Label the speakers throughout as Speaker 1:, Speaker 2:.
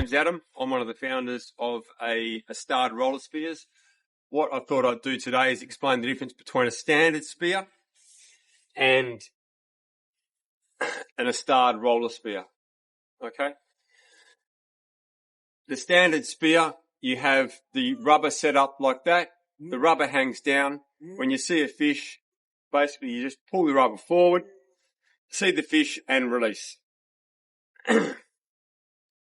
Speaker 1: name's Adam. I'm one of the founders of a starred roller spears. What I thought I'd do today is explain the difference between a standard spear and a starred roller spear. Okay? The standard spear, you have the rubber set up like that. The rubber hangs down. When you see a fish, basically you just pull the rubber forward, see the fish and release.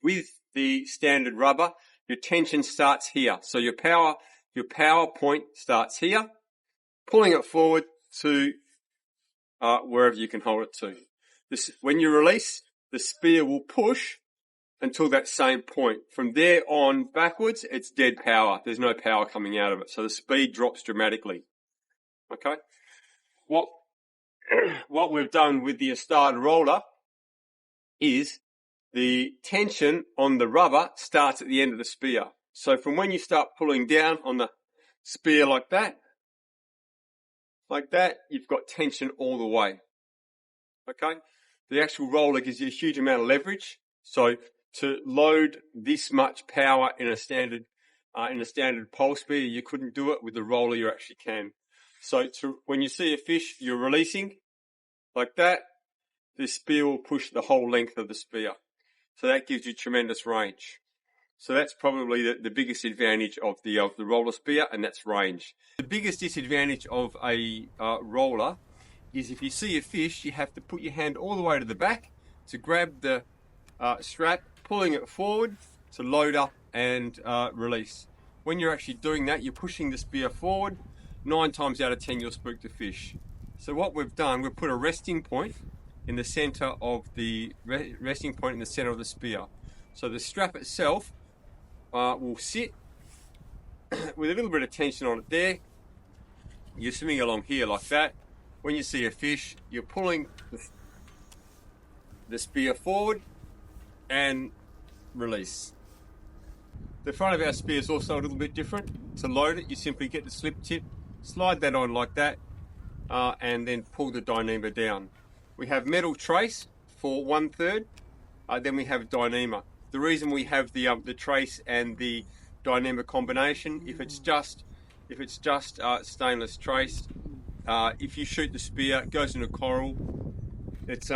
Speaker 1: With the standard rubber, your tension starts here. So your power point starts here, pulling it forward to wherever you can hold it to. When you release, the spear will push until that same point. From there on backwards, it's dead power. There's no power coming out of it. So the speed drops dramatically. Okay? What we've done with the starred roller is the tension on the rubber starts at the end of the spear. So from when you start pulling down on the spear like that, you've got tension all the way. Okay? The actual roller gives you a huge amount of leverage. So to load this much power in a standard pole spear, you couldn't do it. With the roller, you actually can. So when you see a fish, you're releasing like that, the spear will push the whole length of the spear. So that gives you tremendous range. So that's probably the biggest advantage of the roller spear, and that's range. The biggest disadvantage of a roller is if you see a fish, you have to put your hand all the way to the back to grab the strap, pulling it forward to load up and release. When you're actually doing that, you're pushing the spear forward. 9 times out of 10, you'll spook the fish. So what we've done, we've put a resting point in the center of the spear. So the strap itself will sit with a little bit of tension on it there. You're swimming along here like that. When you see a fish, you're pulling the spear forward and release. The front of our spear is also a little bit different. To load it, you simply get the slip tip, slide that on like that, and then pull the Dyneema down. We have metal trace for 1/3, then we have Dyneema. The reason we have the trace and the Dyneema combination, if it's just stainless trace, if you shoot the spear, it goes into coral. It's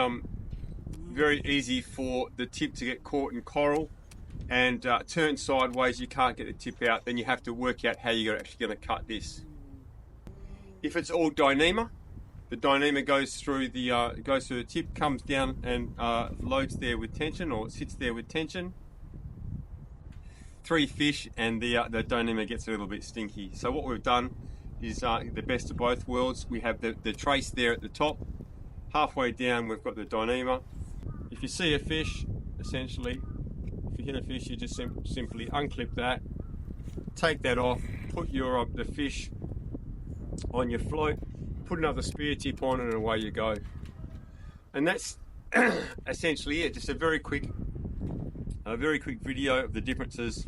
Speaker 1: very easy for the tip to get caught in coral and turn sideways. You can't get the tip out. Then you have to work out how you're actually going to cut this. If it's all Dyneema, the Dyneema goes through the tip, comes down and loads there with tension, or sits there with tension. 3 fish and the Dyneema gets a little bit stinky. So what we've done is the best of both worlds. We have the trace there at the top. Halfway down, we've got the Dyneema. If you see a fish, essentially, if you hit a fish, you just simply unclip that, take that off, put the fish on your float, put another spear tip on, and away you go. And that's essentially it. Just a very quick video of the differences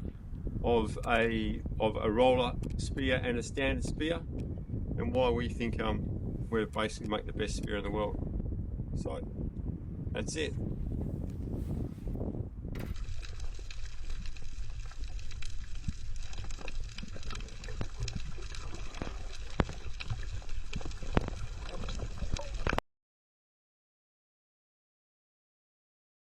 Speaker 1: of a roller spear and a standard spear, and why we think we basically make the best spear in the world. So that's it.